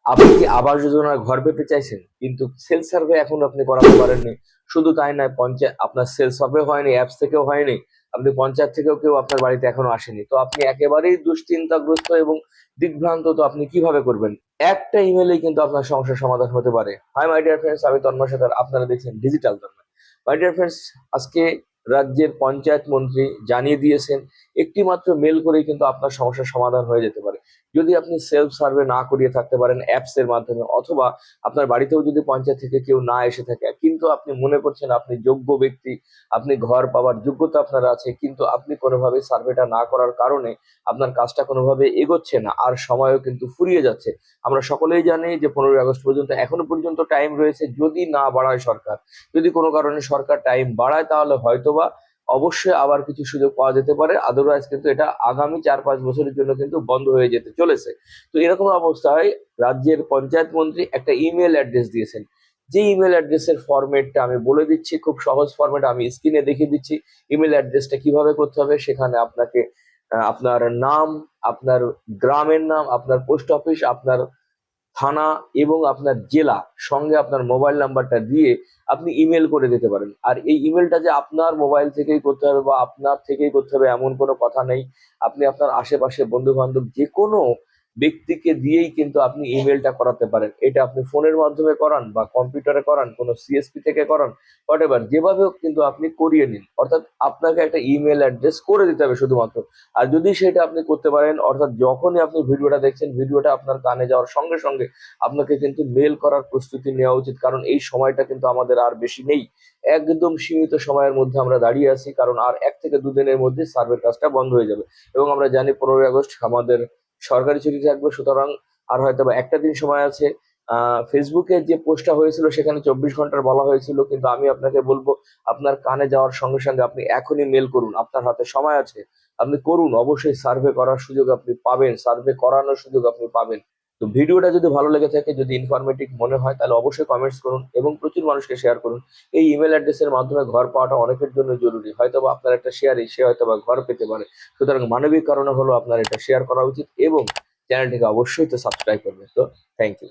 আপনি কি আবাস যোজনার ঘর পেতে চাইছেন, কিন্তু সেলফ সার্ভে এখন আপনি করাতে পারেননি? শুধু তাই নয়, পঞ্চায়েত আপনার সেলফ সার্ভে হয়নি, অ্যাপস থেকেও হয়নি, আপনি পঞ্চায়েত থেকেও কেউ আপনার বাড়িতে এখনো আসেনি, তো আপনি একেবারেই দুশ্চিন্তাগ্রস্ত এবং দিগ্ভ্রান্ত। তো আপনি কিভাবে করবেন? একটা ইমেলেই কিন্তু আপনার সমস্যার সমাধান হতে পারে। হাই মাই ডিয়ার ফ্রেন্ডস, আমি তন্ময় সাঁতার, আপনারা দেখছেন digital Tanmoy. My dear friends, আজকে রাজ্যের পঞ্চায়েত মন্ত্রী জানিয়ে দিয়েছেন একটি মাত্র মেল করেই কিন্তু আপনার সমস্যার সমাধান হয়ে যেতে পারে। যদি আপনি সেলফ সার্ভে না করিয়ে থাকতে পারেন অ্যাপস এর মাধ্যমে, অথবা আপনার বাড়িতেও যদি পঞ্চায়েত থেকে কেউ না এসে থাকে, কিন্তু আপনি মনে করছেন আপনি যোগ্য ব্যক্তি, আপনি ঘর পাওয়ার যোগ্যতা আপনার আছে, কিন্তু আপনি কোনোভাবে সার্ভেটা না করার কারণে আপনার কাজটা কোনোভাবে এগোচ্ছে না, আর সময়ও কিন্তু ফুরিয়ে যাচ্ছে। আমরা সকলেই জানি যে 15ই আগস্ট পর্যন্ত এখনো পর্যন্ত টাইম রয়েছে। যদি না বাড়ায় সরকার, যদি কোনো কারণে সরকার টাইম বাড়ায়, তাহলে হয়তোবা অবশ্যই আবার কিছু সুযোগ পাওয়া যেতে পারে। আদারওয়াইজ কিন্তু এটা আগামী 4-5 বছরের জন্য কিন্তু বন্ধ হয়ে যেতে চলেছে। তো এরকম অবস্থায় রাজ্যের পঞ্চায়েত মন্ত্রী একটা ইমেল অ্যাড্রেস দিয়েছেন। যে ইমেল অ্যাড্রেসের ফরম্যাটটা আমি বলে দিচ্ছি, খুব সহজ ফরম্যাট, আমি স্ক্রিনে দেখিয়ে দিচ্ছি ইমেল অ্যাড্রেসটা কিভাবে করতে হবে। সেখানে আপনাকে আপনার নাম, আপনার গ্রামের নাম, আপনার পোস্ট অফিস, আপনার থানা এবং আপনার জেলা, সঙ্গে আপনার মোবাইল নাম্বারটা দিয়ে আপনি ইমেল করে দিতে পারেন। আর এই ইমেলটা যে আপনার মোবাইল থেকেই করতে হবে বা আপনার থেকেই করতে হবে এমন কোনো কথা নেই। আপনি আপনার আশেপাশে বন্ধু বান্ধব যে কোনো ব্যক্তিকে দিয়েই কিন্তু আপনি ইমেলটা করাতে পারেন। এটা আপনি ফোনের মাধ্যমে করান বা কম্পিউটারে করান, কোনো সিএসপি থেকে করান, হোয়াট এভার, যেভাবে হোক কিন্তু আপনি করিয়ে নিন। অর্থাৎ আপনাকে একটা ইমেল অ্যাড্রেস করে দিতে হবে শুধুমাত্র। আর যদি সেটা আপনি করতে পারেন, অর্থাৎ যখনই আপনি ভিডিওটা দেখছেন, ভিডিওটা আপনার কানে যাওয়ার সঙ্গে সঙ্গে আপনাকে কিন্তু মেল করার প্রস্তুতি নেওয়া উচিত। কারণ এই সময়টা কিন্তু আমাদের আর বেশি নেই। একদম সীমিত সময়ের মধ্যে আমরা দাঁড়িয়ে আছি, কারণ আর 1 থেকে 2 দিনের মধ্যে সার্ভের কাজটা বন্ধ হয়ে যাবে। এবং আমরা জানি 15ই আগস্ট আমাদের সরকারি ছুটি থাকবে, সুতরাং আর হয়তো বা একটা দিন সময় আছে। ফেসবুকে যে পোস্টটা হয়েছিল সেখানে 24 ঘন্টার বলা হয়েছিল, কিন্তু আমি আপনাকে বলবো আপনার কানে যাওয়ার সঙ্গে সঙ্গে আপনি এখনই মেল করুন। আপনার হাতে সময় আছে, আপনি করুন। অবশ্যই সার্ভে করার সুযোগ আপনি পাবেন, সার্ভে করানোর সুযোগ আপনি পাবেন। তো ভিডিওটা যদি ভালো লেগে থাকে, যদি ইনফরমেটিভ মনে হয়, তাহলে অবশ্যই কমেন্টস করুন এবং প্রচুর মানুষকে শেয়ার করুন। এই ইমেল অ্যাড্রেসের মাধ্যমে ঘর পাওয়াটা অনেকের জন্য জরুরি। হয়তোবা আপনার একটা শেয়ারই সে হয়তোবা ঘর পেতে পারে। সুতরাং মানবিক কারণে হলো আপনার এটা শেয়ার করা উচিত এবং চ্যানেলটিকে অবশ্যই তো সাবস্ক্রাইব করবেন। তো থ্যাংক ইউ।